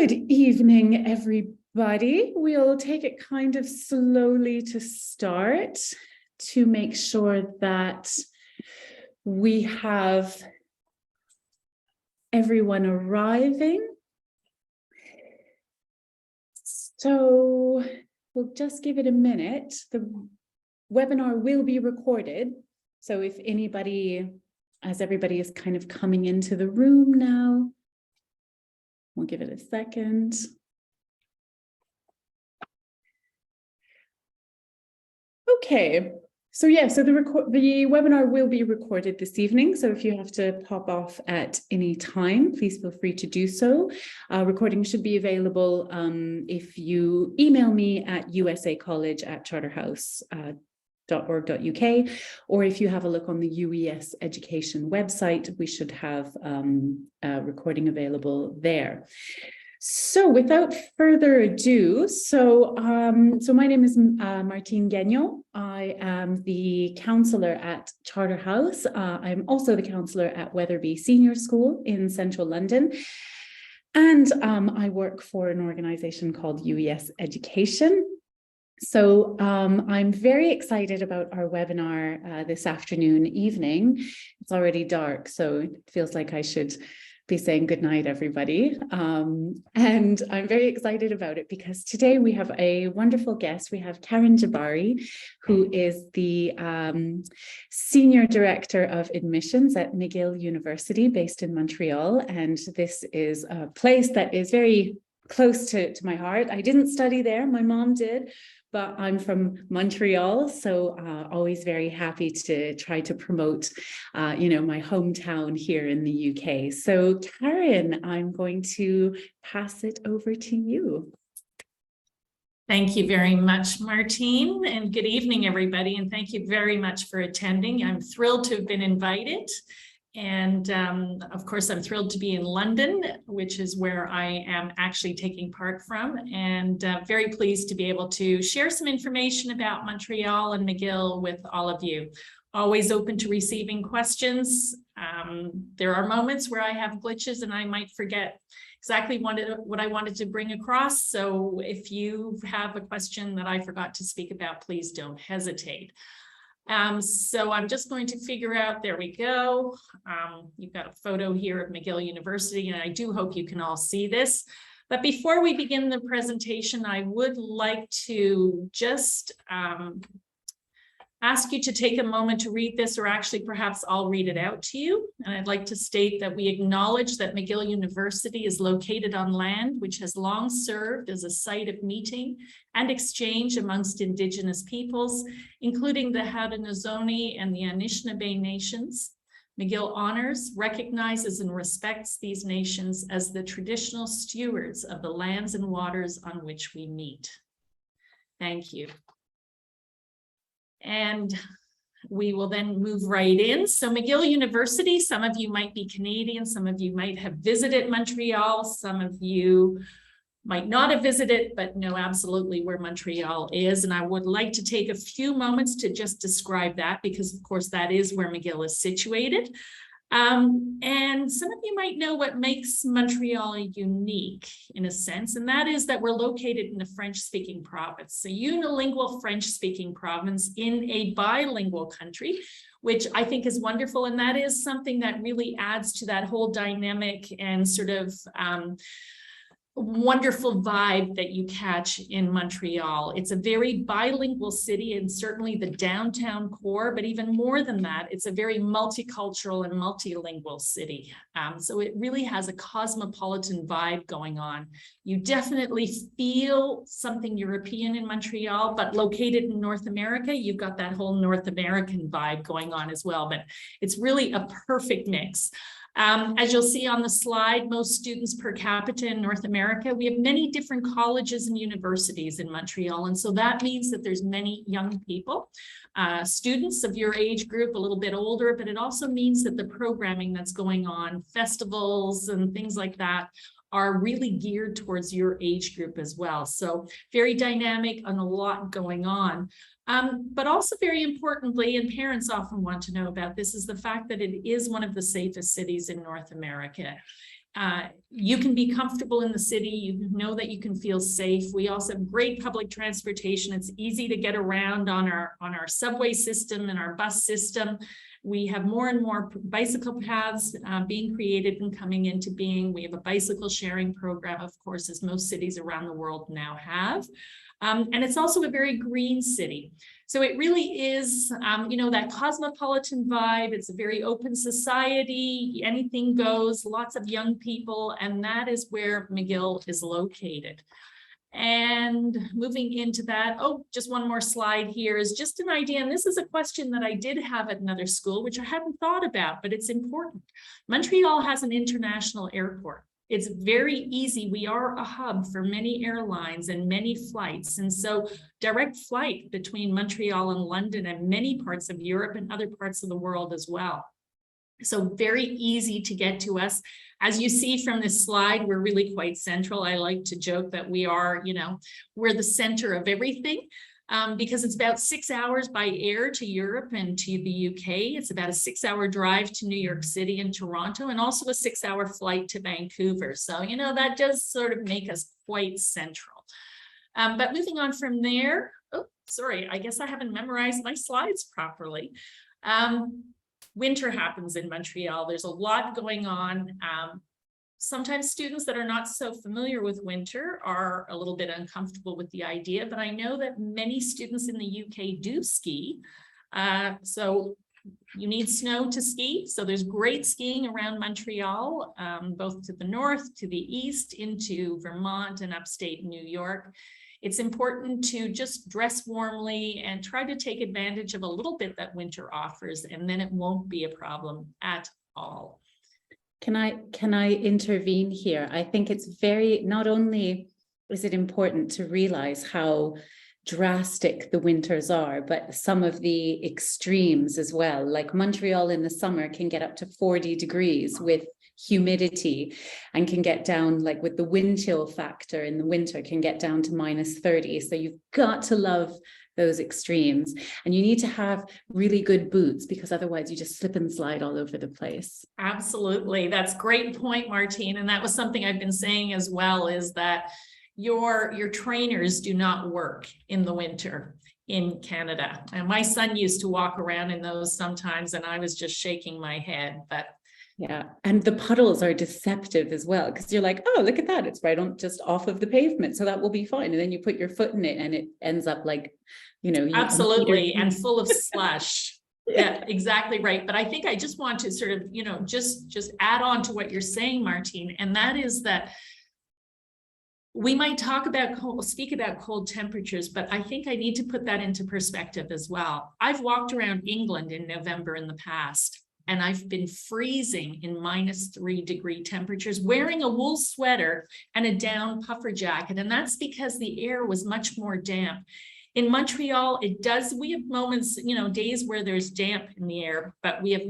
Good evening, everybody. We'll take it kind of slowly to start to make sure that we have everyone arriving. So we'll just give it a minute. The webinar will be recorded. So if anybody, as everybody is kind of coming into the room now, we'll give it a second. Okay, so yeah, so the webinar will be recorded this evening. So if you have to pop off at any time, please feel free to do so. Recording should be available if you email me at usacollege@charterhouse.org.uk, or if you have a look on the UES Education website, we should have a recording available there. So without further ado, so my name is Martine Gagnon. I am the counsellor at Charterhouse. I'm also the counsellor at Wetherby Senior School in central London. And I work for an organisation called UES Education. So I'm very excited about our webinar this evening. It's already dark, so it feels like I should be saying good night, everybody. And I'm very excited about it because today we have a wonderful guest. We have Karen Jabari, who is the Senior Director of Admissions at McGill University based in Montreal. And this is a place that is very close to my heart. I didn't study there, my mom did, but I'm from Montreal, so always very happy to try to promote, my hometown here in the UK. So Karen, I'm going to pass it over to you. Thank you very much, Martine, and good evening, everybody, and thank you very much for attending. I'm thrilled to have been invited. And of course, I'm thrilled to be in London, which is where I am actually taking part from, and very pleased to be able to share some information about Montreal and McGill with all of you. Always open to receiving questions. There are moments where I have glitches and I might forget exactly what I wanted to bring across. So if you have a question that I forgot to speak about, please don't hesitate. So I'm just going to figure out, there we go. You've got a photo here of McGill University, and I do hope you can all see this. But before we begin the presentation, I would like to just ask you to take a moment to read this, or actually perhaps I'll read it out to you. And I'd like to state that we acknowledge that McGill University is located on land which has long served as a site of meeting and exchange amongst Indigenous peoples, including the Haudenosaunee and the Anishinaabe nations. McGill honors, recognizes, and respects these nations as the traditional stewards of the lands and waters on which we meet. Thank you. And we will then move right in. So McGill University, some of you might be Canadian, some of you might have visited Montreal, some of you might not have visited, but know absolutely where Montreal is. And I would like to take a few moments to just describe that, because of course that is where McGill is situated. And some of you might know what makes Montreal unique in a sense, and that is that we're located in a French-speaking province, a unilingual French-speaking province in a bilingual country, which I think is wonderful. And that is something that really adds to that whole dynamic and sort of wonderful vibe that you catch in Montreal. It's a very bilingual city, and certainly the downtown core, but even more than that, it's a very multicultural and multilingual city. So it really has a cosmopolitan vibe going on. You definitely feel something European in Montreal, but located in North America, you've got that whole North American vibe going on as well, but it's really a perfect mix. As you'll see on the slide, most students per capita in North America, we have many different colleges and universities in Montreal. And so that means that there's many young people, students of your age group, a little bit older, but it also means that the programming that's going on, festivals and things like that, are really geared towards your age group as well. So very dynamic and a lot going on. But also very importantly, and parents often want to know about this, is the fact that it is one of the safest cities in North America. you can be comfortable in the city. You know that you can feel safe. We also have great public transportation. It's easy to get around on our subway system and our bus system. We have more and more bicycle paths being created and coming into being. We have a bicycle sharing program, of course, as most cities around the world now have. And it's also a very green city. So it really is, that cosmopolitan vibe. It's a very open society. Anything goes, lots of young people, and that is where McGill is located. And moving into that, just one more slide here is just an idea. And this is a question that I did have at another school, which I hadn't thought about, but it's important. Montreal has an international airport. It's very easy. We are a hub for many airlines and many flights. And so direct flight between Montreal and London and many parts of Europe and other parts of the world as well. So very easy to get to us. As you see from this slide, we're really quite central. I like to joke that we are, we're the center of everything. Because it's about 6 hours by air to Europe and to the UK. It's about a 6-hour drive to New York City and Toronto, and also a 6-hour flight to Vancouver. So, that does sort of make us quite central. But moving on from there, I guess I haven't memorized my slides properly. Winter happens in Montreal. There's a lot going on. Sometimes students that are not so familiar with winter are a little bit uncomfortable with the idea, but I know that many students in the UK do ski. So you need snow to ski. So there's great skiing around Montreal, both to the north, to the east, into Vermont and upstate New York. It's important to just dress warmly and try to take advantage of a little bit that winter offers, and then it won't be a problem at all. Can I intervene here? I think it's not only is it important to realize how drastic the winters are, but some of the extremes as well. Like Montreal in the summer can get up to 40 degrees with humidity, and can get down, like with the wind chill factor in the winter, can get down to -30. So you've got to love those extremes, and you need to have really good boots, because otherwise you just slip and slide all over the place. Absolutely. That's a great point, Martine. And that was something I've been saying as well, is that your trainers do not work in the winter in Canada. And my son used to walk around in those sometimes, and I was just shaking my head. But yeah, and the puddles are deceptive as well, because you're like, oh, look at that, it's right on, just off of the pavement, so that will be fine. And then you put your foot in it and it ends up like, absolutely, and full of slush. Yeah, exactly right. But I think I just want to sort of, just add on to what you're saying, Martine, and that is that we might speak about cold temperatures, but I think I need to put that into perspective as well. I've walked around England in November in the past, and I've been freezing in -3-degree temperatures, wearing a wool sweater and a down puffer jacket. And that's because the air was much more damp. In Montreal, we have moments, days where there's damp in the air, but we have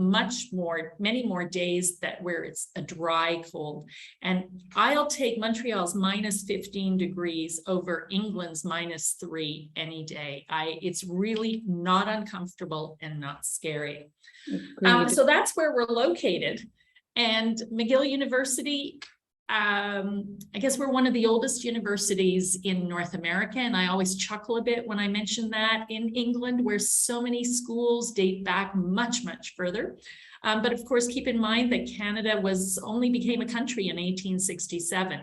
many more days where it's a dry cold. And I'll take Montreal's -15 degrees over England's -3 any day. It's really not uncomfortable and not scary. So that's where we're located. And McGill University, I guess we're one of the oldest universities in North America, and I always chuckle a bit when I mention that, in England, where so many schools date back much, much further. But of course, keep in mind that Canada only became a country in 1867.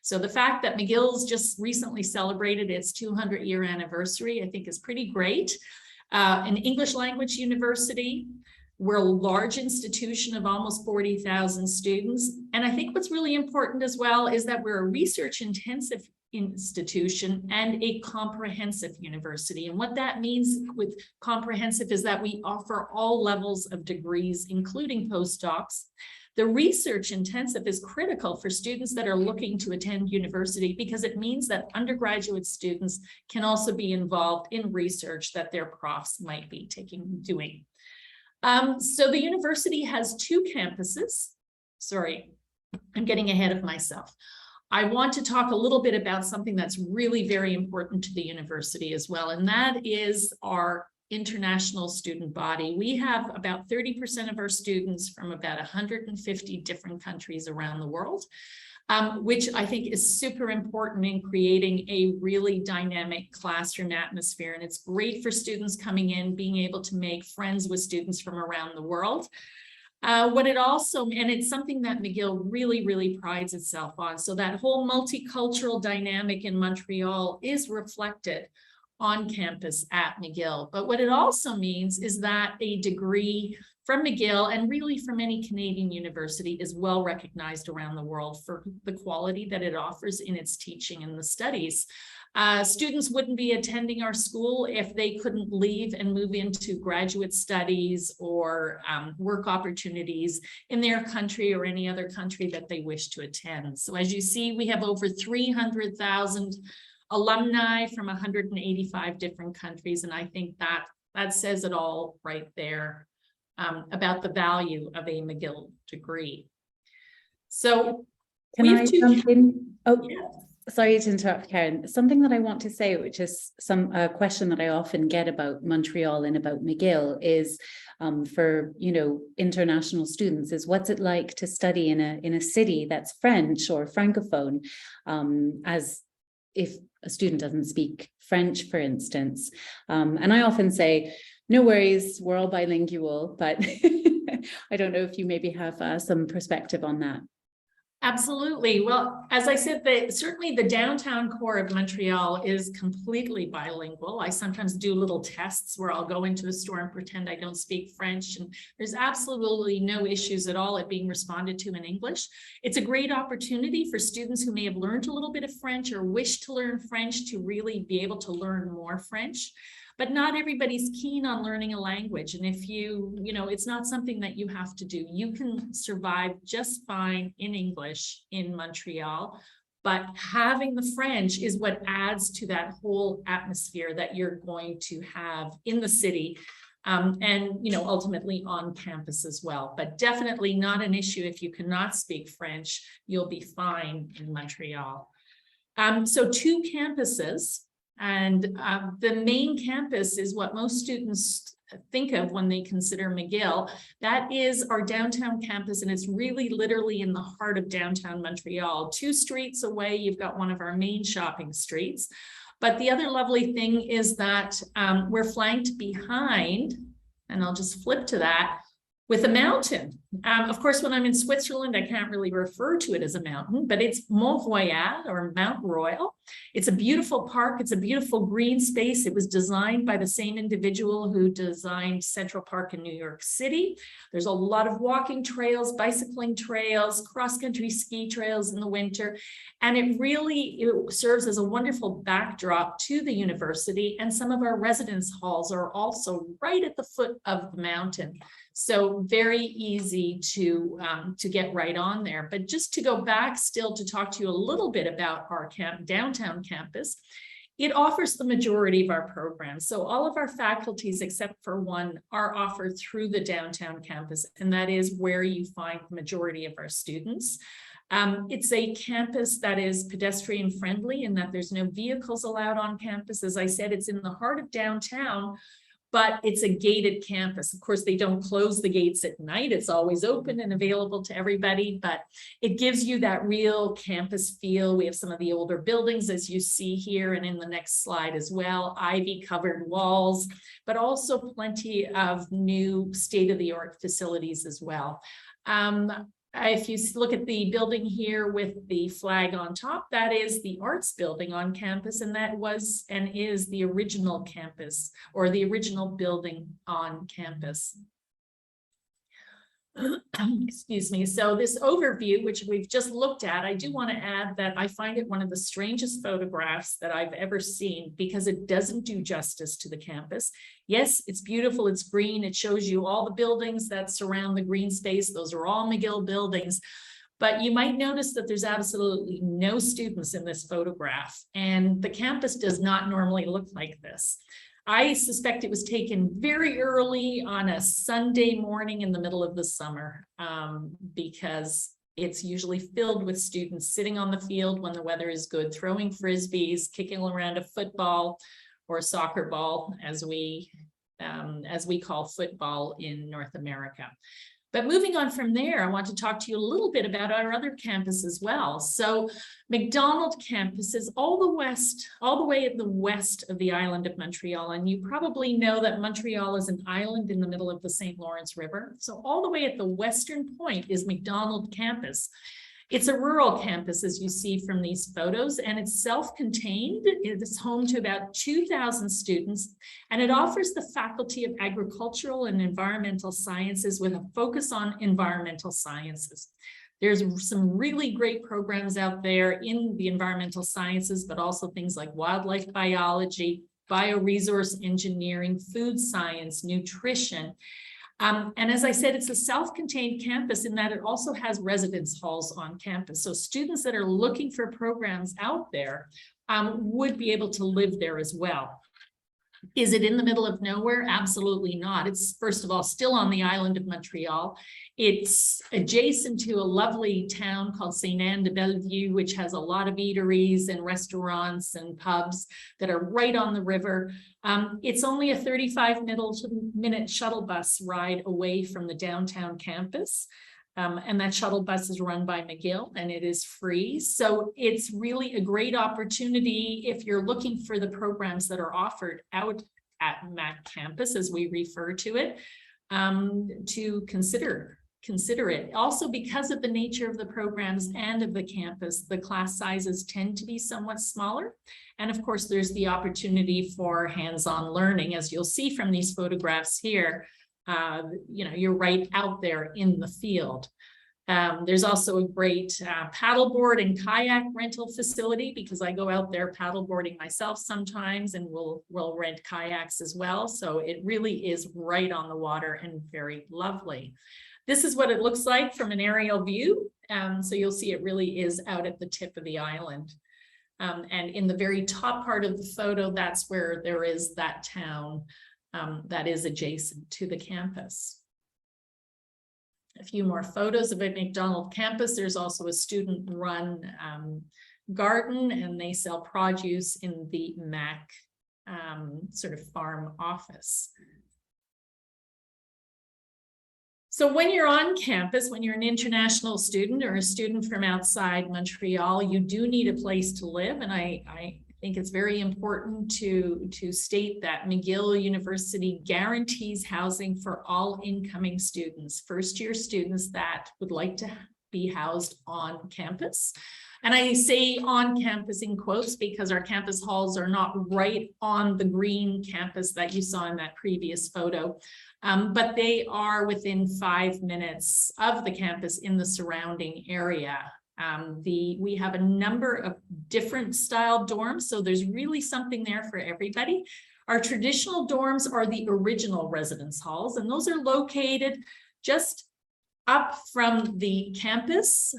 So the fact that McGill's just recently celebrated its 200-year anniversary, I think is pretty great. An English language university. We're a large institution of almost 40,000 students. And I think what's really important as well is that we're a research-intensive institution and a comprehensive university. And what that means with comprehensive is that we offer all levels of degrees, including postdocs. The research-intensive is critical for students that are looking to attend university, because it means that undergraduate students can also be involved in research that their profs might be doing. So the university has 2 campuses. Sorry, I'm getting ahead of myself. I want to talk a little bit about something that's really very important to the university as well, and that is our international student body. We have about 30% of our students from about 150 different countries around the world, which I think is super important in creating a really dynamic classroom atmosphere. And it's great for students coming in, being able to make friends with students from around the world. What it also, and it's something that McGill really, really prides itself on. So that whole multicultural dynamic in Montreal is reflected on campus at McGill. But what it also means is that a degree from McGill and really from any Canadian university is well recognized around the world for the quality that it offers in its teaching and the studies. Students wouldn't be attending our school if they couldn't leave and move into graduate studies or work opportunities in their country or any other country that they wish to attend. So as you see, we have over 300,000 alumni from 185 different countries. And I think that says it all right there about the value of a McGill degree. So can I jump in? Oh, yeah. Sorry to interrupt, Karen. Something that I want to say, which is a question that I often get about Montreal and about McGill, is for international students, is what's it like to study in a city that's French or Francophone, as if a student doesn't speak French, for instance. And I often say, no worries, we're all bilingual, but I don't know if you maybe have some perspective on that. Absolutely. Well, as I said, certainly the downtown core of Montreal is completely bilingual. I sometimes do little tests where I'll go into a store and pretend I don't speak French, and there's absolutely no issues at all at being responded to in English. It's a great opportunity for students who may have learned a little bit of French or wish to learn French to really be able to learn more French. But not everybody's keen on learning a language. And if it's not something that you have to do. You can survive just fine in English in Montreal, but having the French is what adds to that whole atmosphere that you're going to have in the city and ultimately on campus as well. But definitely not an issue if you cannot speak French, you'll be fine in Montreal. So 2 campuses. And the main campus is what most students think of when they consider McGill. That is our downtown campus, and it's really literally in the heart of downtown Montreal. 2 streets away, you've got one of our main shopping streets. But the other lovely thing is that we're flanked behind, and I'll just flip to that, with a mountain. Of course, when I'm in Switzerland, I can't really refer to it as a mountain, but it's Mont Royal or Mount Royal. It's a beautiful park. It's a beautiful green space. It was designed by the same individual who designed Central Park in New York City. There's a lot of walking trails, bicycling trails, cross-country ski trails in the winter. And it serves as a wonderful backdrop to the university. And some of our residence halls are also right at the foot of the mountain. So very easy to get right on there. But just to go back still to talk to you a little bit about our downtown campus, it offers the majority of our programs. So all of our faculties, except for one, are offered through the downtown campus, and that is where you find the majority of our students. It's a campus that is pedestrian friendly in that there's no vehicles allowed on campus. As I said, it's in the heart of downtown, but it's a gated campus. Of course, they don't close the gates at night. It's always open and available to everybody, but it gives you that real campus feel. We have some of the older buildings, as you see here and in the next slide as well, ivy-covered walls, but also plenty of new state-of-the-art facilities as well. If you look at the building here with the flag on top, that is the arts building on campus, and that was and is the original campus or the original building on campus. Excuse me. So this overview, which we've just looked at, I do want to add that I find it one of the strangest photographs that I've ever seen because it doesn't do justice to the campus. Yes, it's beautiful. It's green. It shows you all the buildings that surround the green space. Those are all McGill buildings. But you might notice that there's absolutely no students in this photograph, and the campus does not normally look like this. I suspect it was taken very early on a Sunday morning in the middle of the summer because it's usually filled with students sitting on the field when the weather is good, throwing frisbees, kicking around a football or a soccer ball, as we as we call football in North America. But moving on from there, I want to talk to you a little bit about our other campus as well. So McDonald campus is all the way at the west of the island of Montreal. And you probably know that Montreal is an island in the middle of the St. Lawrence River. So all the way at the western point is McDonald campus. It's a rural campus, as you see from these photos, and it's self-contained. It is home to about 2,000 students, and it offers the Faculty of Agricultural and Environmental Sciences with a focus on environmental sciences. There's some really great programs out there in the environmental sciences, but also things like wildlife biology, bioresource engineering, food science, nutrition. And as I said, it's a self-contained campus in that it also has residence halls on campus. So students that are looking for programs out there would be able to live there as well. Is it in the middle of nowhere? Absolutely not. It's, first of all, still on the island of Montreal. It's adjacent to a lovely town called Sainte-Anne-de-Bellevue, which has a lot of eateries and restaurants and pubs that are right on the river. It's only a 35-minute shuttle bus ride away from the downtown campus. And that shuttle bus is run by McGill and it is free. So it's really a great opportunity if you're looking for the programs that are offered out at MAC campus, as we refer to it, to consider it. Also, because of the nature of the programs and of the campus, the class sizes tend to be somewhat smaller. And of course, there's the opportunity for hands-on learning, as you'll see from these photographs here. You're right out there in the field. There's also a great paddleboard and kayak rental facility, because I go out there paddleboarding myself sometimes, and we'll rent kayaks as well. So it really is right on the water and very lovely. This is what it looks like from an aerial view. So you'll see it really is out at the tip of the island. And in the very top part of the photo, that's where there is that town that is adjacent to the campus. A few more photos of a McDonald campus. There's also a student-run garden, and they sell produce in the MAC sort of farm office. So when you're on campus, when you're an international student or a student from outside Montreal, you do need a place to live. And I think it's very important to state that McGill University guarantees housing for all incoming students, first-year students that would like to be housed on campus. And I say on campus in quotes because our campus halls are not right on the green campus that you saw in that previous photo. But they are within 5 minutes of the campus in the surrounding area. We have a number of different style dorms, so there's really something there for everybody. Our traditional dorms are the original residence halls, and those are located just up from the campus,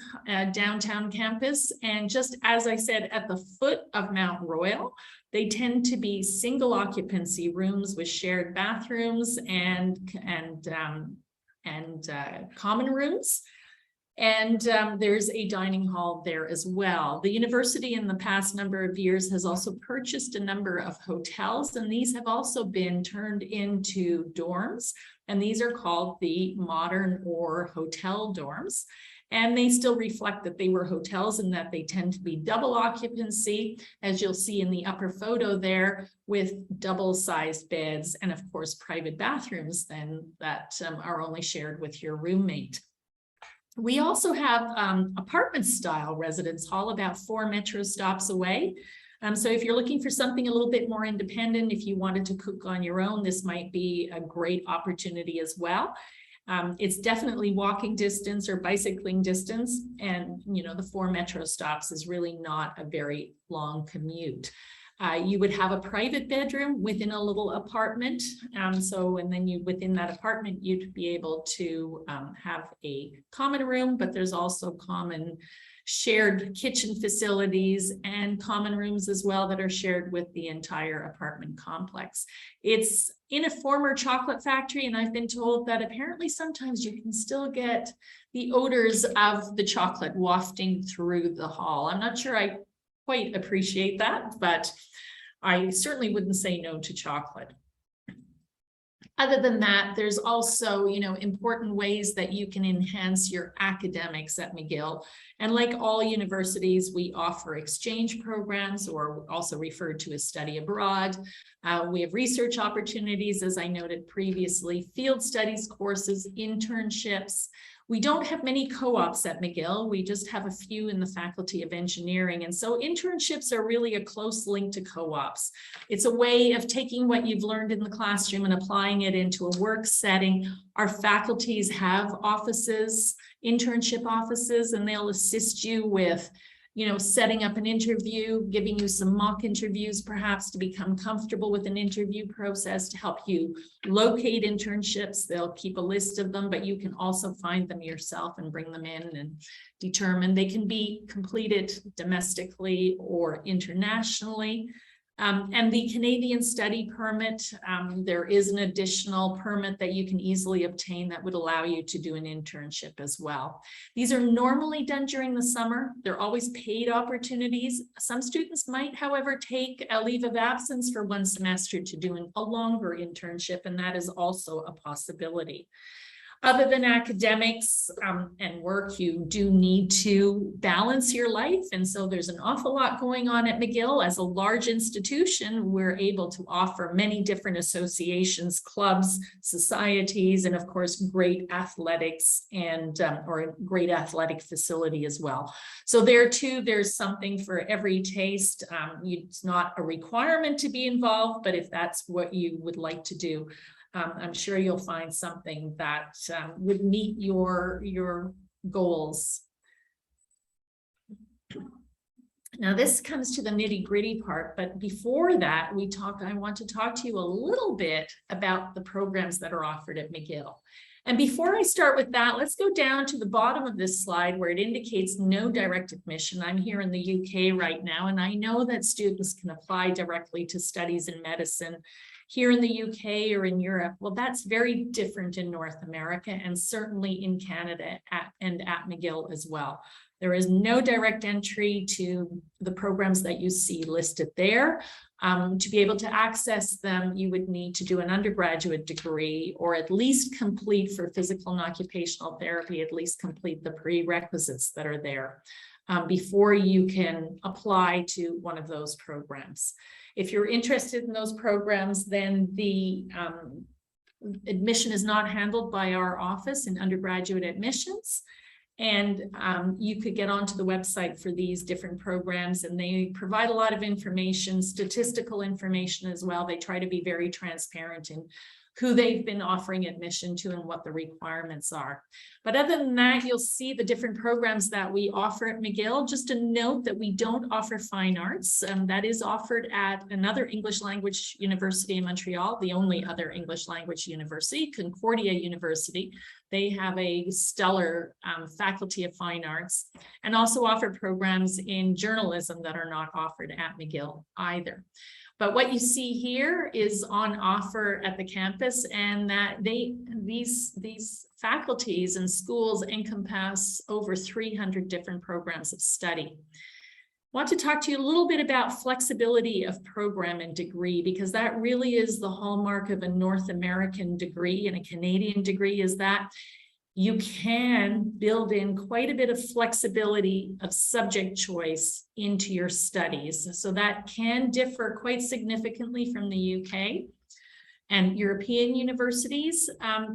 downtown campus, and just as I said, at the foot of Mount Royal. They tend to be single occupancy rooms with shared bathrooms and common rooms. And there's a dining hall there as well. The university in the past number of years has also purchased a number of hotels, and these have also been turned into dorms. And these are called the modern or hotel dorms. And they still reflect that they were hotels and that they tend to be double occupancy, as you'll see in the upper photo there, with double-sized beds and of course private bathrooms then that are only shared with your roommate. We also have apartment style residence hall about 4 metro stops away. So if you're looking for something a little bit more independent, if you wanted to cook on your own, this might be a great opportunity as well. It's definitely walking distance or bicycling distance. And, the 4 metro stops is really not a very long commute. You would have a private bedroom within a little apartment. And then within that apartment, you'd be able to have a common room, but there's also common shared kitchen facilities and common rooms as well that are shared with the entire apartment complex. It's in a former chocolate factory, and I've been told that apparently sometimes you can still get the odors of the chocolate wafting through the hall. I'm not sure I quite appreciate that, but I certainly wouldn't say no to chocolate. Other than that, there's also, important ways that you can enhance your academics at McGill. And like all universities, we offer exchange programs, or also referred to as study abroad. We have research opportunities, as I noted previously, field studies courses, internships. We don't have many co-ops at McGill. We just have a few in the Faculty of Engineering. And so internships are really a close link to co-ops. It's a way of taking what you've learned in the classroom and applying it into a work setting. Our faculties have offices, internship offices, and they'll assist you with setting up an interview, giving you some mock interviews, perhaps to become comfortable with an interview process, to help you locate internships. They'll keep a list of them, but you can also find them yourself and bring them in and determine. They can be completed domestically or internationally. And the Canadian study permit, there is an additional permit that you can easily obtain that would allow you to do an internship as well. These are normally done during the summer. They're always paid opportunities. Some students might, however, take a leave of absence for one semester to do a longer internship, and that is also a possibility. Other than academics and work, you do need to balance your life. And so there's an awful lot going on at McGill. As a large institution, we're able to offer many different associations, clubs, societies, and of course, great athletics and or a great athletic facility as well. So there too, there's something for every taste. It's not a requirement to be involved, but if that's what you would like to do, I'm sure you'll find something that would meet your goals. Now, this comes to the nitty-gritty part, but before that, I want to talk to you a little bit about the programs that are offered at McGill. And before I start with that, let's go down to the bottom of this slide where it indicates no direct admission. I'm here in the UK right now, and I know that students can apply directly to studies in medicine here in the UK or in Europe. Well, that's very different in North America and certainly in Canada and at McGill as well. There is no direct entry to the programs that you see listed there. To be able to access them, you would need to do an undergraduate degree or at least complete, for physical and occupational therapy, at least complete the prerequisites that are there before you can apply to one of those programs. If you're interested in those programs, then the admission is not handled by our office in undergraduate admissions. And you could get onto the website for these different programs, and they provide a lot of information, statistical information as well. They try to be very transparent in who they've been offering admission to and what the requirements are. But other than that, you'll see the different programs that we offer at McGill. Just a note that we don't offer fine arts. That is offered at another English language university in Montreal, the only other English language university, Concordia University. They have a stellar faculty of fine arts, and also offer programs in journalism that are not offered at McGill either. But what you see here is on offer at the campus, and that these faculties and schools encompass over 300 different programs of study. I want to talk to you a little bit about flexibility of program and degree, because that really is the hallmark of a North American degree and a Canadian degree, is that you can build in quite a bit of flexibility of subject choice into your studies. So that can differ quite significantly from the UK and European universities.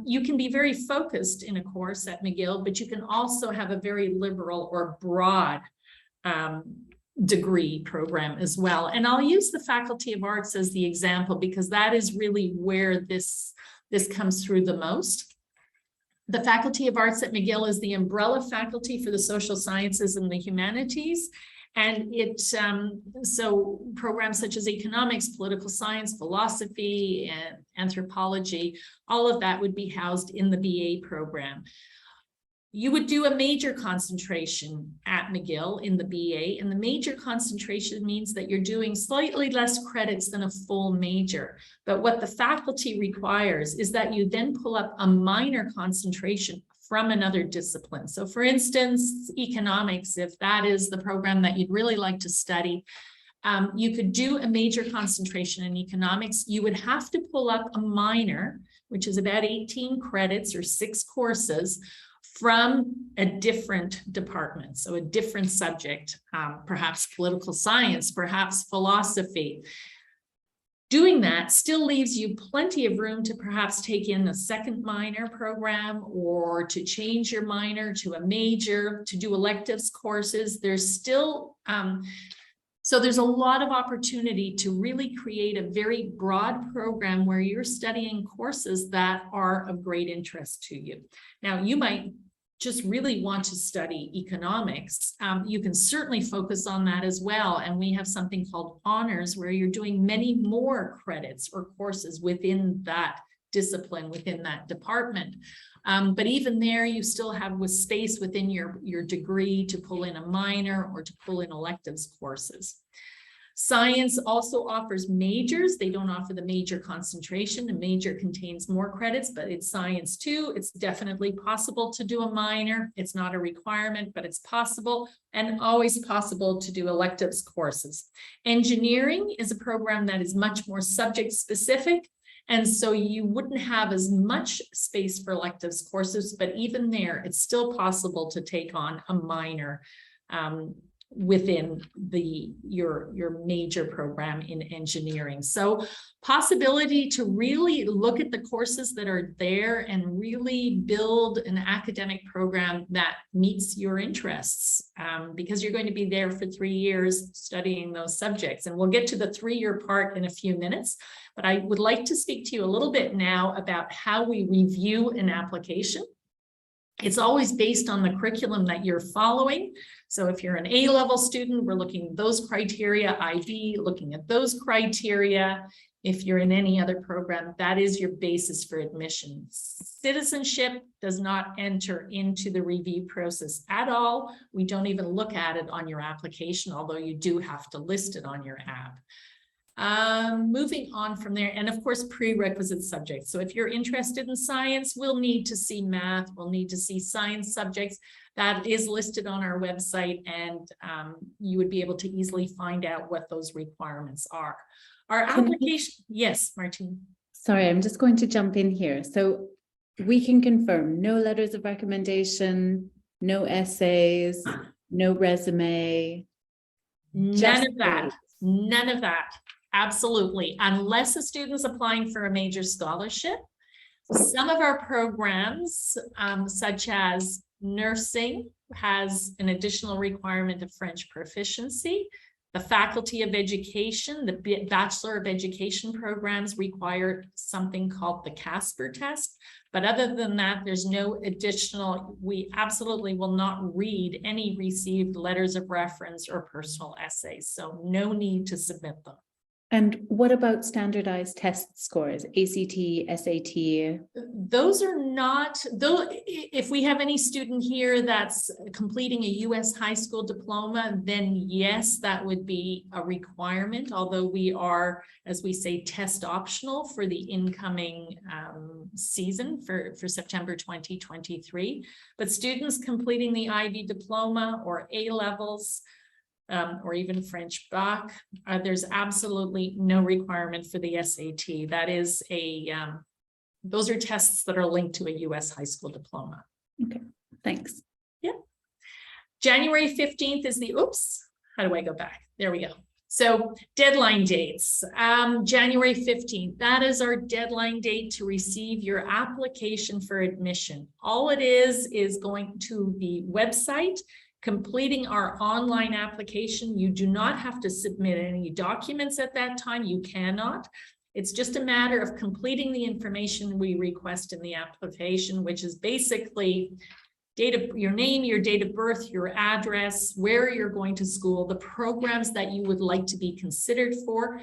You can be very focused in a course at McGill, but you can also have a very liberal or broad degree program as well. And I'll use the Faculty of Arts as the example, because that is really where this comes through the most. The Faculty of Arts at McGill is the umbrella faculty for the social sciences and the humanities. And so programs such as economics, political science, philosophy, and anthropology, all of that would be housed in the BA program. You would do a major concentration at McGill in the BA, and the major concentration means that you're doing slightly less credits than a full major. But what the faculty requires is that you then pull up a minor concentration from another discipline. So for instance, economics, if that is the program that you'd really like to study, you could do a major concentration in economics. You would have to pull up a minor, which is about 18 credits or 6 courses from a different department. So a different subject, perhaps political science, perhaps philosophy. Doing that still leaves you plenty of room to perhaps take in a second minor program or to change your minor to a major, to do electives courses. There's still, so there's a lot of opportunity to really create a very broad program where you're studying courses that are of great interest to you. Now, you might just really want to study economics. You can certainly focus on that as well. And we have something called honors where you're doing many more credits or courses within that discipline, within that department. But even there, you still have with space within your degree to pull in a minor or to pull in electives courses. Science also offers majors. They don't offer the major concentration. A major contains more credits, but it's science too. It's definitely possible to do a minor. It's not a requirement, but it's possible, and always possible to do electives courses. Engineering is a program that is much more subject specific. And so you wouldn't have as much space for electives courses, but even there, it's still possible to take on a minor within your major program in engineering. So possibility to really look at the courses that are there and really build an academic program that meets your interests, because you're going to be there for 3 years studying those subjects. And we'll get to the 3-year part in a few minutes, but I would like to speak to you a little bit now about how we review an application. It's always based on the curriculum that you're following. So if you're an A-level student, we're looking at those criteria, IB, looking at those criteria. If you're in any other program, that is your basis for admission. Citizenship does not enter into the review process at all. We don't even look at it on your application, although you do have to list it on your app. Moving on from there, and of course, prerequisite subjects. So if you're interested in science, we'll need to see math, we'll need to see science subjects. That is listed on our website, and you would be able to easily find out what those requirements are. Our application, yes, Martine. Sorry, I'm just going to jump in here. So we can confirm no letters of recommendation, no essays, no resume. None of that. None of that. Absolutely. Unless a student's applying for a major scholarship. Some of our programs, such as nursing, has an additional requirement of French proficiency. The Faculty of Education, the Bachelor of Education programs require something called the Casper test. But other than that, there's no additional, we absolutely will not read any received letters of reference or personal essays. So no need to submit them. And what about standardized test scores, ACT, SAT? Those are not, though, if we have any student here that's completing a US high school diploma, then yes, that would be a requirement, although we are, as we say, test optional for the incoming season for September 2023. But students completing the IB diploma or A-levels, or even French Bac, there's absolutely no requirement for the SAT. That is those are tests that are linked to a US high school diploma. Okay, thanks. Yeah. January 15th is the, oops, how do I go back? There we go. So deadline dates, January 15th, that is our deadline date to receive your application for admission. All it is going to the website, completing our online application. You do not have to submit any documents at that time. You cannot. It's just a matter of completing the information we request in the application, which is basically your name, your date of birth, your address, where you're going to school, the programs that you would like to be considered for.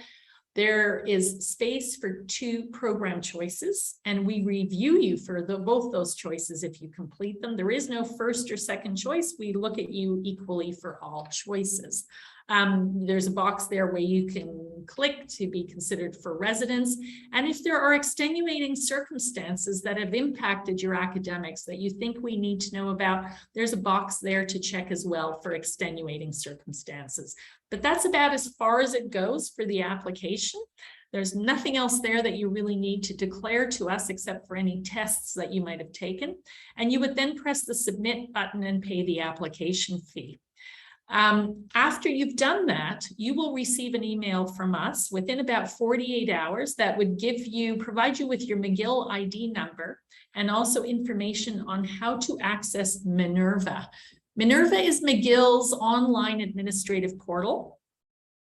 There is space for 2 program choices, and we review you for both those choices if you complete them. There is no first or second choice. We look at you equally for all choices. There's a box there where you can click to be considered for residence. And if there are extenuating circumstances that have impacted your academics that you think we need to know about, there's a box there to check as well for extenuating circumstances. But that's about as far as it goes for the application. There's nothing else there that you really need to declare to us except for any tests that you might have taken. And you would then press the submit button and pay the application fee. After you've done that, you will receive an email from us within about 48 hours that would provide you with your McGill ID number and also information on how to access Minerva. Minerva is McGill's online administrative portal.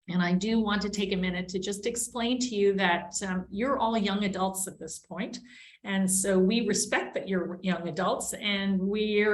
And I do want to take a minute to just explain to you that you're all young adults at this point. And so we respect that you're young adults, and we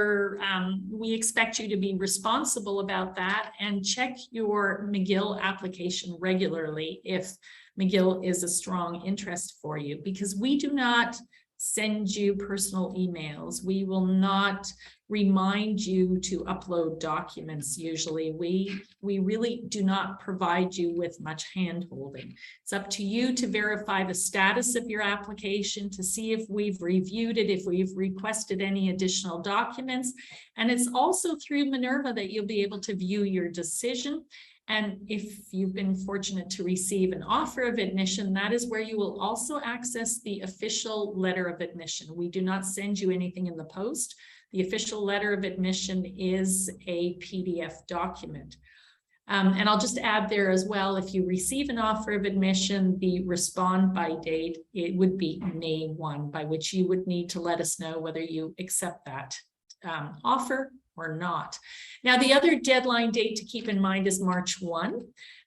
expect you to be responsible about that and check your McGill application regularly if McGill is a strong interest for you, because we do not send you personal emails. We will not remind you to upload documents. Usually we really do not provide you with much hand-holding. It's up to you to verify the status of your application, to see if we've reviewed it, if we've requested any additional documents. And it's also through Minerva that you'll be able to view your decision. And if you've been fortunate to receive an offer of admission, that is where you will also access the official letter of admission. We do not send you anything in the post. The official letter of admission is a PDF document. And I'll just add there as well, if you receive an offer of admission, the respond by date, it would be May 1, by which you would need to let us know whether you accept that offer or not. Now, the other deadline date to keep in mind is March 1.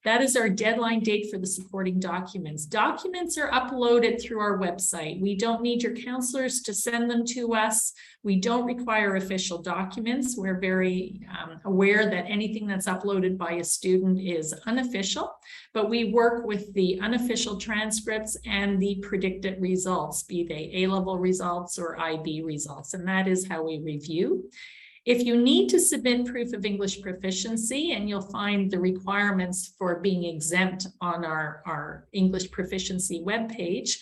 That is our deadline date for the supporting documents. Documents are uploaded through our website. We don't need your counselors to send them to us. We don't require official documents. We're very aware that anything that's uploaded by a student is unofficial, but we work with the unofficial transcripts and the predicted results, be they A-level results or IB results, and that is how we review. If you need to submit proof of English proficiency, and you'll find the requirements for being exempt on our English proficiency webpage,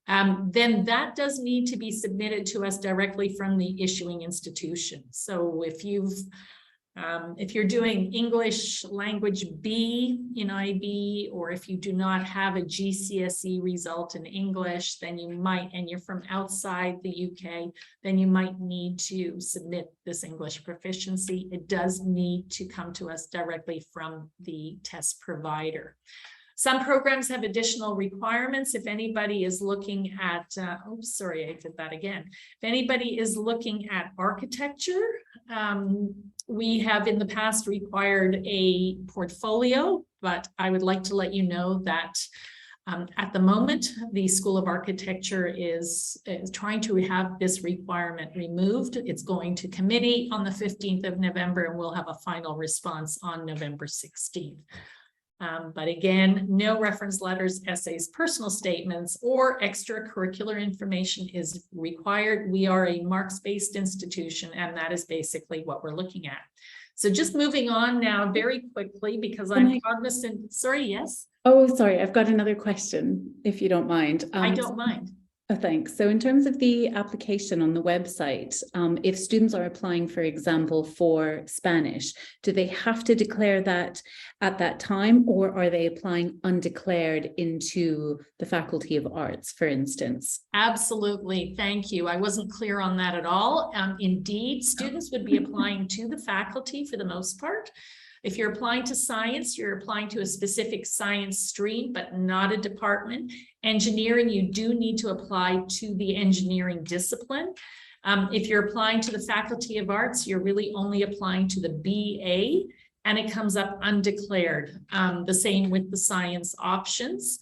then that does need to be submitted to us directly from the issuing institution. So if you're doing English language B in IB, or if you do not have a GCSE result in English, then you might, and you're from outside the UK, then you might need to submit this English proficiency. It does need to come to us directly from the test provider. Some programs have additional requirements. If anybody is looking at, oops, sorry, I did that again. If anybody is looking at architecture, we have in the past required a portfolio, but I would like to let you know that at the moment, the School of Architecture is trying to have this requirement removed. It's going to committee on the 15th of November, and we'll have a final response on November 16th. But again, no reference letters, essays, personal statements, or extracurricular information is required. We are a marks-based institution, and that is basically what we're looking at. So just moving on now very quickly, because I'm cognizant. Sorry, yes? Oh, sorry, I've got another question, if you don't mind. I don't mind. Oh, thanks. So in terms of the application on the website, if students are applying, for example, for Spanish, do they have to declare that at that time, or are they applying undeclared into the Faculty of Arts, for instance? Absolutely. Thank you. I wasn't clear on that at all. Indeed, students would be applying to the faculty for the most part. If you're applying to science, you're applying to a specific science stream, but not a department. Engineering, you do need to apply to the engineering discipline. If you're applying to the Faculty of Arts, you're really only applying to the BA, and it comes up undeclared. The same with the science options.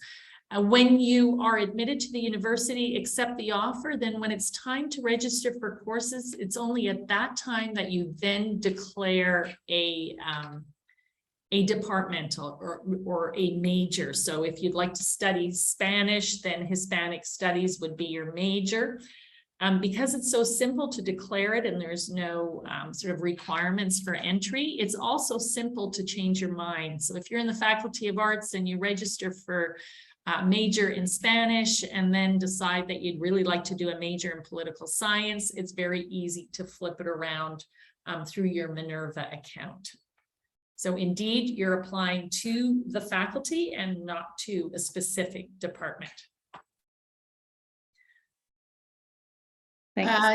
When you are admitted to the university, accept the offer, then when it's time to register for courses, it's only at that time that you then declare a departmental or a major. So if you'd like to study Spanish, then Hispanic Studies would be your major. Because it's so simple to declare it and there's no sort of requirements for entry, it's also simple to change your mind. So if you're in the Faculty of Arts and you register for major in Spanish and then decide that you'd really like to do a major in political science, it's very easy to flip it around through your Minerva account. So indeed, you're applying to the faculty and not to a specific department.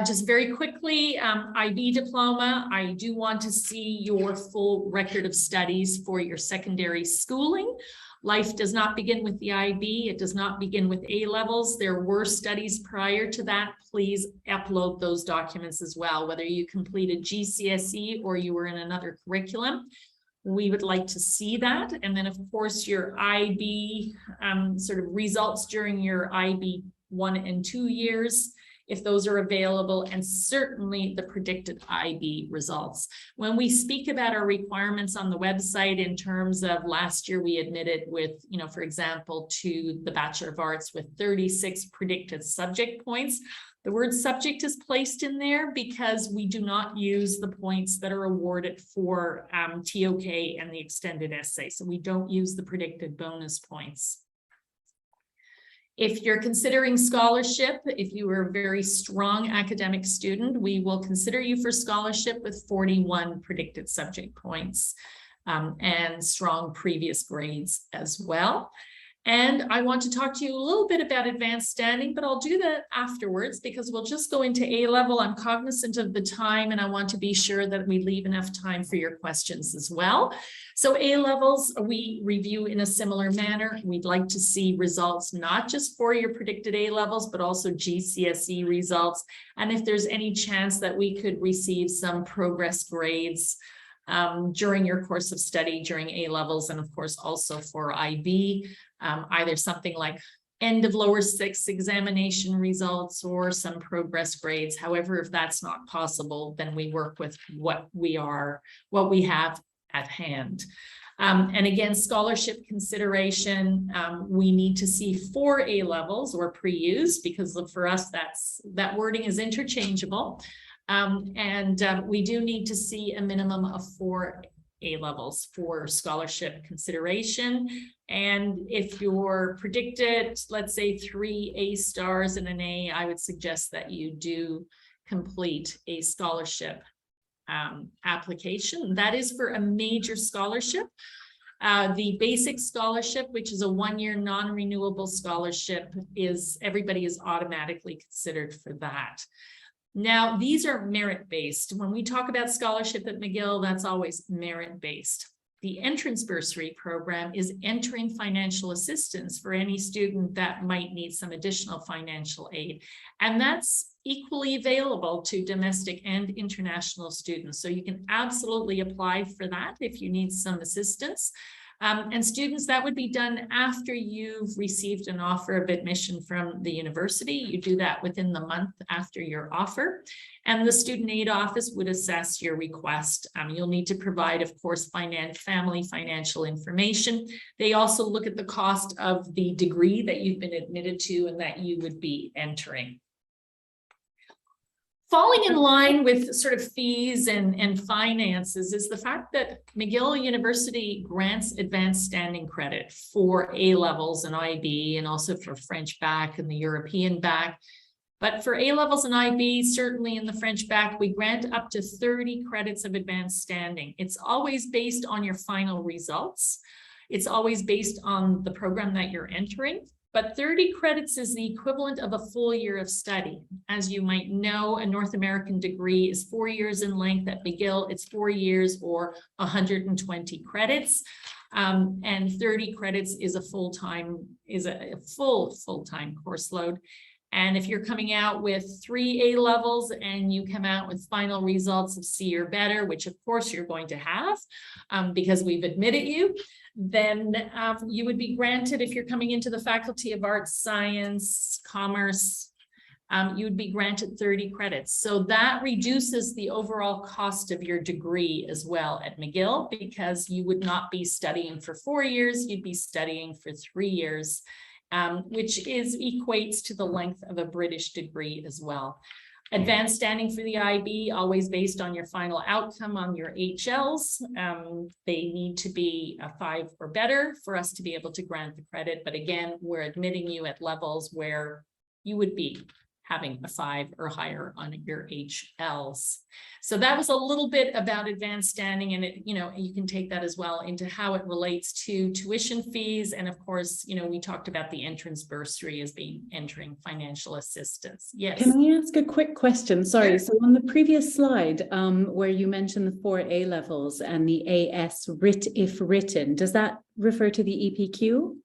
Just very quickly, IB diploma, I do want to see your full record of studies for your secondary schooling. Life does not begin with the IB. It does not begin with A levels. There were studies prior to that. Please upload those documents as well, whether you completed GCSE or you were in another curriculum. We would like to see that. And then, of course, your IB sort of results during your IB 1 and 2 years, if those are available, and certainly the predicted IB results. When we speak about our requirements on the website in terms of last year, we admitted with, for example, to the Bachelor of Arts with 36 predicted subject points. The word subject is placed in there because we do not use the points that are awarded for TOK and the extended essay. So we don't use the predicted bonus points. If you're considering scholarship, if you are a very strong academic student, we will consider you for scholarship with 41 predicted subject points and strong previous grades as well. And I want to talk to you a little bit about advanced standing, but I'll do that afterwards because we'll just go into A level. I'm cognizant of the time and I want to be sure that we leave enough time for your questions as well. So A levels, we review in a similar manner. We'd like to see results, not just for your predicted A levels, but also GCSE results. And if there's any chance that we could receive some progress grades during your course of study during A levels, and of course also for IB, either something like end of lower 6 examination results or some progress grades. However, if that's not possible, then we work with what we have at hand. And again, scholarship consideration, we need to see 4 A levels or pre-U's because for us, that wording is interchangeable. We do need to see a minimum of 4 A levels for scholarship consideration. And if you're predicted, let's say 3 A stars and an A, I would suggest that you do complete a scholarship application. That is for a major scholarship. The basic scholarship, which is a 1-year non-renewable scholarship, everybody is automatically considered for that. Now, these are merit-based. When we talk about scholarship at McGill, that's always merit-based. The entrance bursary program is entering financial assistance for any student that might need some additional financial aid. And that's equally available to domestic and international students. So you can absolutely apply for that if you need some assistance. And students, that would be done after you've received an offer of admission from the university. You do that within the month after your offer. And the student aid office would assess your request. You'll need to provide, of course, family financial information. They also look at the cost of the degree that you've been admitted to and that you would be entering. Falling in line with sort of fees and finances is the fact that McGill University grants advanced standing credit for A levels and IB and also for French bac and the European bac. But for A levels and IB, certainly in the French bac, we grant up to 30 credits of advanced standing. It's always based on your final results. It's always based on the program that you're entering. But 30 credits is the equivalent of a full year of study. As you might know, a North American degree is 4 years in length. At McGill, it's 4 years or 120 credits. And 30 credits is a full-time course load. And if you're coming out with 3 A levels and you come out with final results of C or better, which of course you're going to have because we've admitted you, then you would be granted, if you're coming into the Faculty of Arts, Science, Commerce, you would be granted 30 credits. So that reduces the overall cost of your degree as well at McGill, because you would not be studying for 4 years, you'd be studying for 3 years. Which equates to the length of a British degree as well. Advanced standing for the IB, always based on your final outcome on your HLs. They need to be a 5 or better for us to be able to grant the credit. But again, we're admitting you at levels where you would be having a 5 or higher on your HLs. So that was a little bit about advanced standing, and it, you can take that as well into how it relates to tuition fees. And of course, we talked about the entrance bursary as being entering financial assistance. Yes. Can I ask a quick question? Sorry. Sure. So on the previous slide, where you mentioned the 4 A levels and the AS if written, does that refer to the EPQ?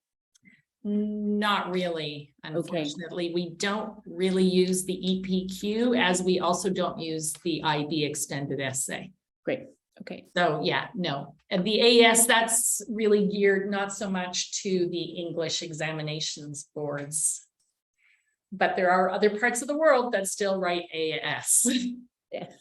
Not really, unfortunately. Okay. We don't really use the EPQ, as we also don't use the IB extended essay. Great. Okay. So yeah, no. And the AS, that's really geared not so much to the English examinations boards, but there are other parts of the world that still write AS. Yes.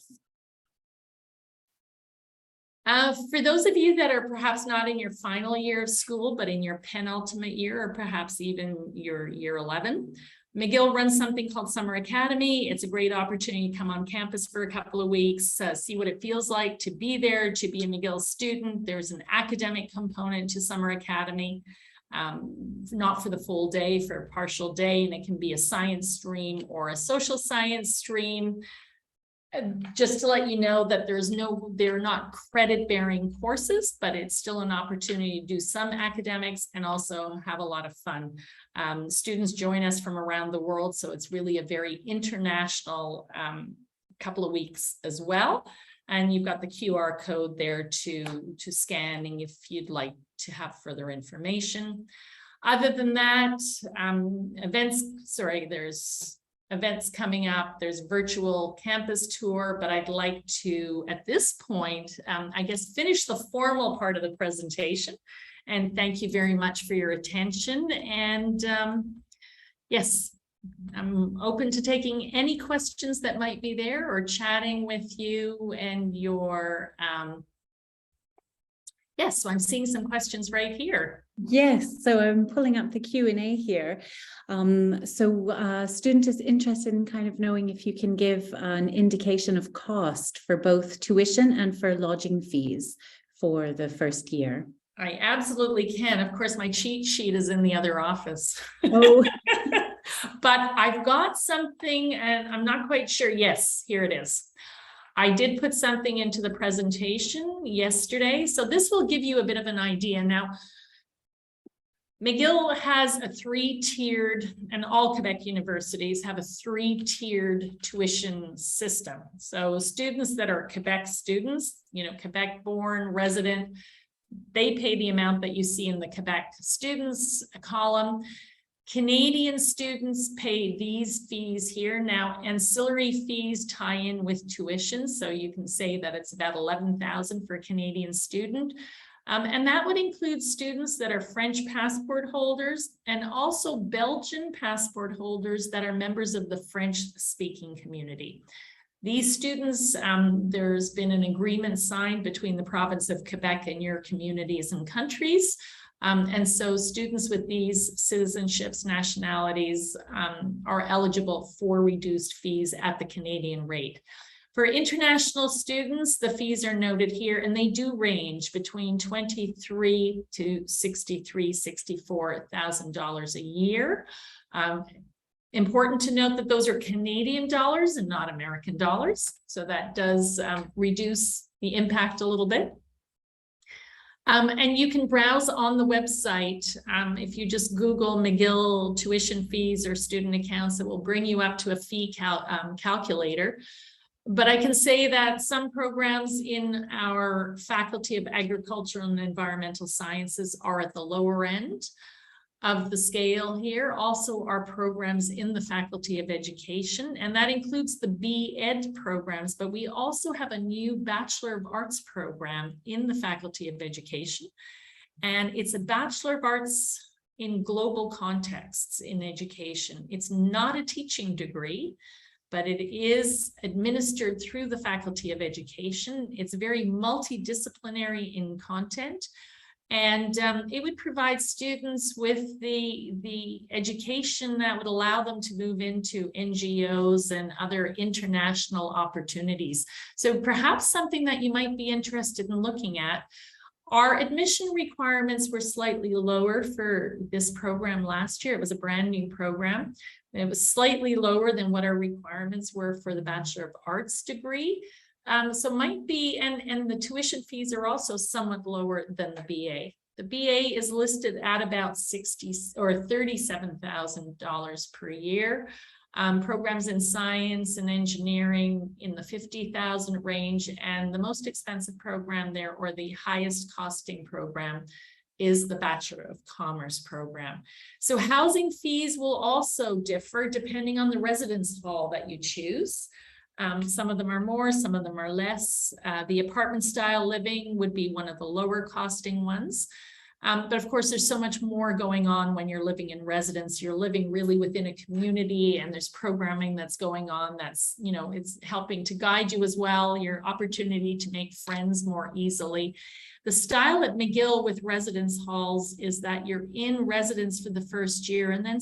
For those of you that are perhaps not in your final year of school, but in your penultimate year, or perhaps even your year 11, McGill runs something called Summer Academy. It's a great opportunity to come on campus for a couple of weeks, see what it feels like to be there, to be a McGill student. There's an academic component to Summer Academy, not for the full day, for a partial day, and it can be a science stream or a social science stream. Just to let you know that they're not credit-bearing courses, but it's still an opportunity to do some academics and also have a lot of fun. Students join us from around the world, so it's really a very international couple of weeks as well. And you've got the QR code there to scan if you'd like to have further information. Other than that, there's events coming up. There's virtual campus tour, but I'd like to, at this point, I guess, finish the formal part of the presentation. And thank you very much for your attention. And yes, I'm open to taking any questions that might be there, or chatting with you and your, yes, so I'm seeing some questions right here. Yes, so I'm pulling up the Q&A here. Student is interested in kind of knowing if you can give an indication of cost for both tuition and for lodging fees for the first year. I absolutely can. Of course, my cheat sheet is in the other office. Oh. But I've got something, and I'm not quite sure. Yes, here it is. I did put something into the presentation yesterday, so this will give you a bit of an idea. Now, McGill has a 3-tiered, and all Quebec universities have a 3-tiered tuition system. So students that are Quebec students, Quebec born, resident, they pay the amount that you see in the Quebec students column. Canadian students pay these fees here. Now, ancillary fees tie in with tuition, so you can say that it's about $11,000 for a Canadian student. And that would include students that are French passport holders and also Belgian passport holders that are members of the French-speaking community. These students, there's been an agreement signed between the province of Quebec and your communities and countries. And so students with these citizenships, nationalities, are eligible for reduced fees at the Canadian rate. For international students, the fees are noted here, and they do range between $23,000 to $64,000 a year. Important to note that those are Canadian dollars and not American dollars. So that does reduce the impact a little bit. And you can browse on the website. If you just Google McGill tuition fees or student accounts, it will bring you up to a fee calculator. But I can say that some programs in our Faculty of Agricultural and Environmental Sciences are at the lower end of the scale here. Also, our programs in the Faculty of Education, and that includes the B.Ed programs, but we also have a new Bachelor of Arts program in the Faculty of Education. And it's a Bachelor of Arts in global contexts in education. It's not a teaching degree, but it is administered through the Faculty of Education. It's very multidisciplinary in content. And it would provide students with the education that would allow them to move into NGOs and other international opportunities. So perhaps something that you might be interested in looking at. Our admission requirements were slightly lower for this program last year. It was a brand new program. It was slightly lower than what our requirements were for the Bachelor of Arts degree. So might be, and the tuition fees are also somewhat lower than the BA. The BA is listed at about $60,000 or $37,000 per year. Programs in science and engineering in the 50,000 range, and the most expensive program there, or the highest costing program, is the Bachelor of Commerce program. So housing fees will also differ depending on the residence hall that you choose. Some of them are more, some of them are less. The apartment style living would be one of the lower costing ones. But of course, there's so much more going on when you're living in residence. You're living really within a community, and there's programming that's going on that's, you know, it's helping to guide you as well, your opportunity to make friends more easily. The style at McGill with residence halls is that you're in residence for the first year, and then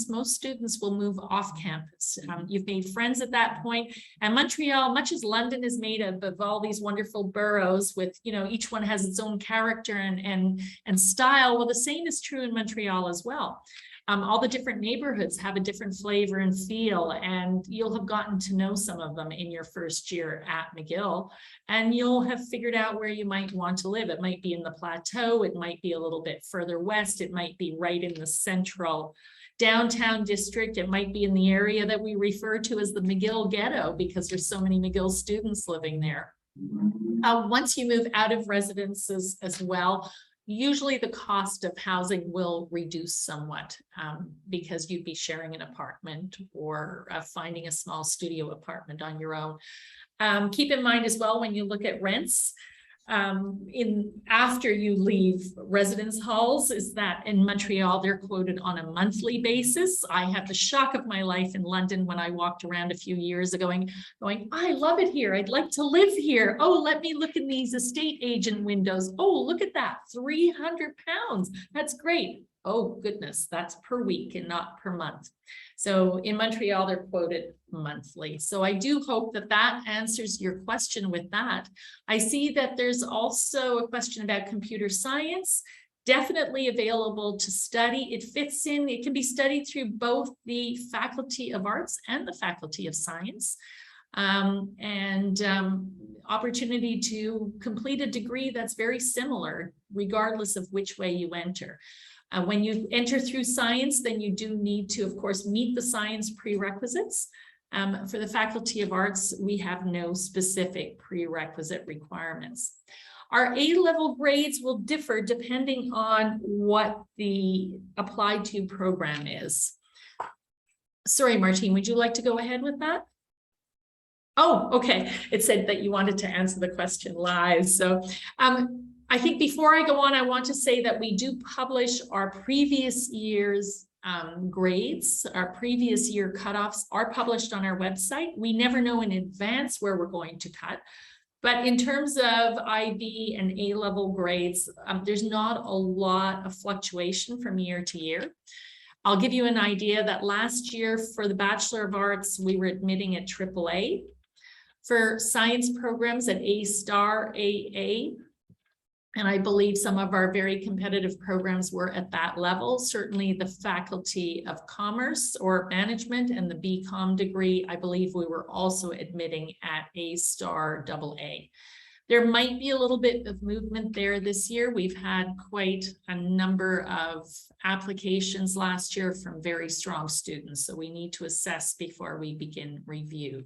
most students will move off campus. You've made friends at that point. And Montreal, much as London is made up of all these wonderful boroughs with, you know, each one has its own character and style, well, the same is true in Montreal as well. All the different neighborhoods have a different flavor and feel, and you'll have gotten to know some of them in your first year at McGill, and you'll have figured out where you might want to live. It might be in the plateau, it might be a little bit further west, it might be right in the central downtown district, it might be in the area that we refer to as the McGill ghetto because there's so many McGill students living there. Once you move out of residences as well, usually the cost of housing will reduce somewhat because you'd be sharing an apartment or finding a small studio apartment on your own. Keep in mind as well, when you look at rents, after you leave residence halls, is that in Montreal, they're quoted on a monthly basis. I had the shock of my life in London when I walked around a few years ago going, I love it here. I'd like to live here. Oh, let me look in these estate agent windows. Oh, look at that, £300. That's great. Oh goodness, that's per week and not per month. So in Montreal, they're quoted monthly. So I do hope that that answers your question with that. I see that there's also a question about computer science, definitely available to study. It fits in, it can be studied through both the Faculty of Arts and the Faculty of Science. Opportunity to complete a degree that's very similar, regardless of which way you enter. When you enter through science, then you do need to, of course, meet the science prerequisites. For the Faculty of Arts, we have no specific prerequisite requirements. Our A-level grades will differ depending on what the applied to program is. Sorry, Martine, would you like to go ahead with that? Oh, okay. It said that you wanted to answer the question live. So I think before I go on, I want to say that we do publish our previous year's grades. Our previous year cutoffs are published on our website. We never know in advance where we're going to cut. But in terms of IB and A-level grades, there's not a lot of fluctuation from year to year. I'll give you an idea that last year for the Bachelor of Arts, we were admitting at AAA. For science programs at A-star, AA, and I believe some of our very competitive programs were at that level. Certainly the Faculty of Commerce or Management and the BCom degree, I believe we were also admitting at A-star, AA. There might be a little bit of movement there this year. We've had quite a number of applications last year from very strong students, so we need to assess before we begin review.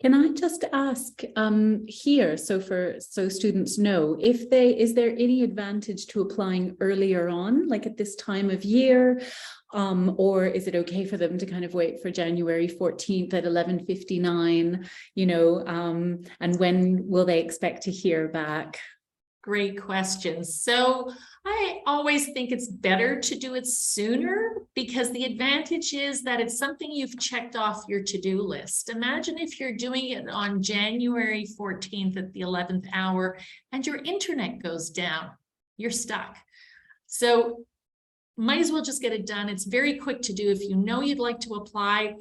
Can I just ask here, so students know, is there any advantage to applying earlier on, like at this time of year, or is it okay for them to kind of wait for January 14th at 11:59, you know, and when will they expect to hear back? Great questions. So I always think it's better to do it sooner because the advantage is that it's something you've checked off your to-do list. Imagine if you're doing it on January 14th at the 11th hour and your internet goes down, you're stuck. So might as well just get it done. It's very quick to do. If you know you'd like to apply,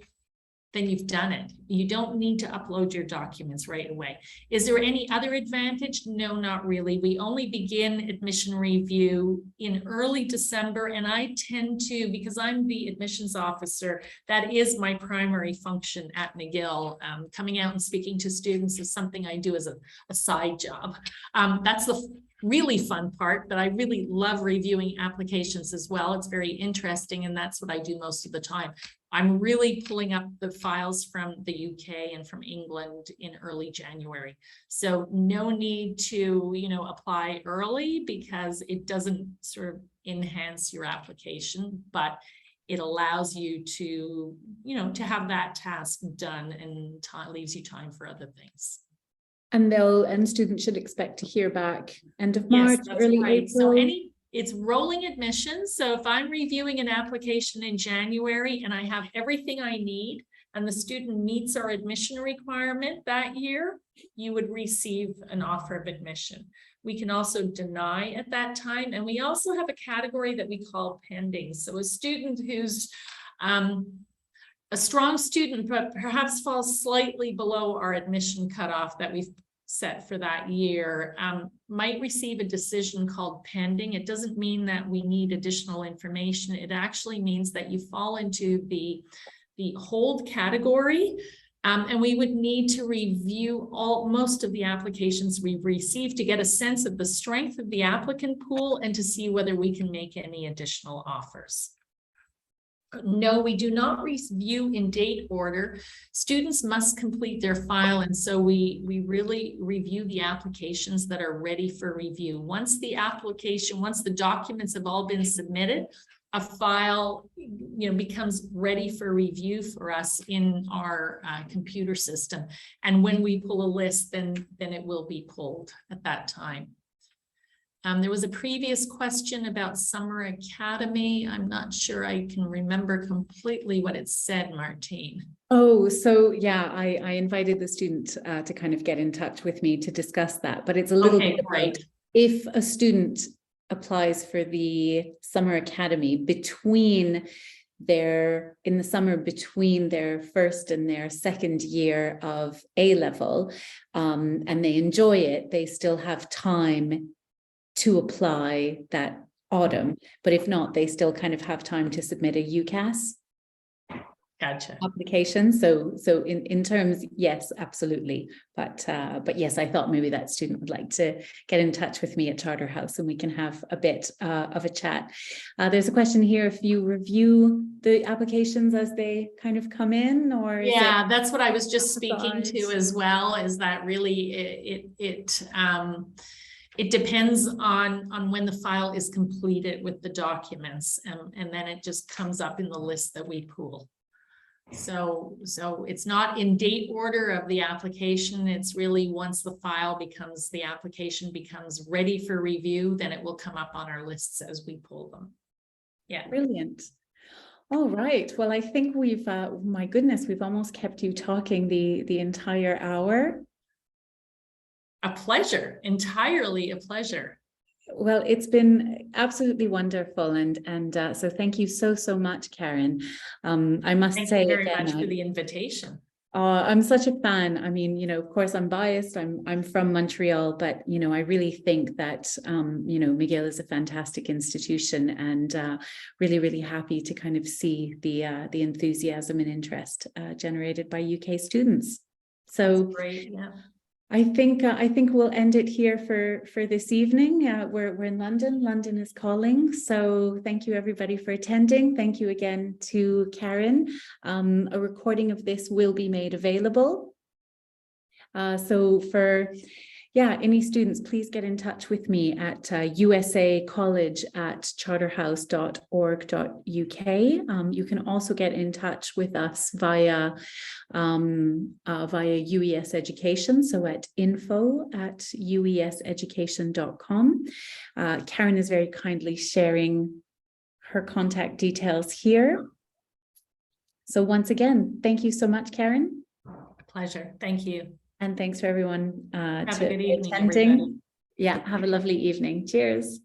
then you've done it. You don't need to upload your documents right away. Is there any other advantage? No, not really. We only begin admission review in early December, and I tend to, because I'm the admissions officer, that is my primary function at McGill. Coming out and speaking to students is something I do as a side job. That's the really fun part, but I really love reviewing applications as well. It's very interesting, and that's what I do most of the time. I'm really pulling up the files from the UK and from England in early January. So no need to, apply early, because it doesn't sort of enhance your application, but it allows you to, to have that task done, and leaves you time for other things. And students should expect to hear back end of March, early April. So it's rolling admissions. So if I'm reviewing an application in January and I have everything I need, and the student meets our admission requirement that year, you would receive an offer of admission. We can also deny at that time. And we also have a category that we call pending. So a student who's a strong student, but perhaps falls slightly below our admission cutoff that we've set for that year, might receive a decision called pending. It doesn't mean that we need additional information. It actually means that you fall into the hold category, and we would need to review most of the applications we've received to get a sense of the strength of the applicant pool and to see whether we can make any additional offers. No, we do not review in date order. Students must complete their file, and so we really review the applications that are ready for review. Once the documents have all been submitted, a file becomes ready for review for us in our computer system. And when we pull a list, then it will be pulled at that time. There was a previous question about Summer Academy. I'm not sure I can remember completely what it said, Martine. Oh, so yeah, I invited the student to kind of get in touch with me to discuss that, but it's a little bit about if a student applies for the Summer Academy between their first and their second year of A-level, and they enjoy it, they still have time to apply that autumn, but if not, they still kind of have time to submit a UCAS application. So in terms, yes, absolutely. But yes, I thought maybe that student would like to get in touch with me at Charterhouse and we can have a bit of a chat. There's a question here: if you review the applications as they kind of come in, or yeah, that's what I was just speaking to as well. Is that really it depends on when the file is completed with the documents, and then it just comes up in the list that we pool. So it's not in date order of the application. It's really once the application becomes ready for review, then it will come up on our lists as we pull them. Yeah. Brilliant. All right. Well, I think we've, my goodness, we've almost kept you talking the entire hour. A pleasure, entirely a pleasure. Well, it's been absolutely wonderful, and so thank you so much, Karen. I must say, thank you very much for the invitation. I'm such a fan. I mean, of course, I'm biased. I'm from Montreal, but I really think that McGill is a fantastic institution, and really happy to kind of see the enthusiasm and interest generated by UK students. So that's great, yeah. I think we'll end it here for this evening. We're in London. London is calling. So thank you everybody for attending. Thank you again to Karen. A recording of this will be made available. So for any students, please get in touch with me at usacollege@charterhouse.org.uk. You can also get in touch with us via UES Education, so at info@ueseducation.com. Karen is very kindly sharing her contact details here. So once again, thank you so much, Karen. A pleasure. Thank you. And thanks for everyone have a good evening, attending. everybody. Yeah, have a lovely evening. Cheers.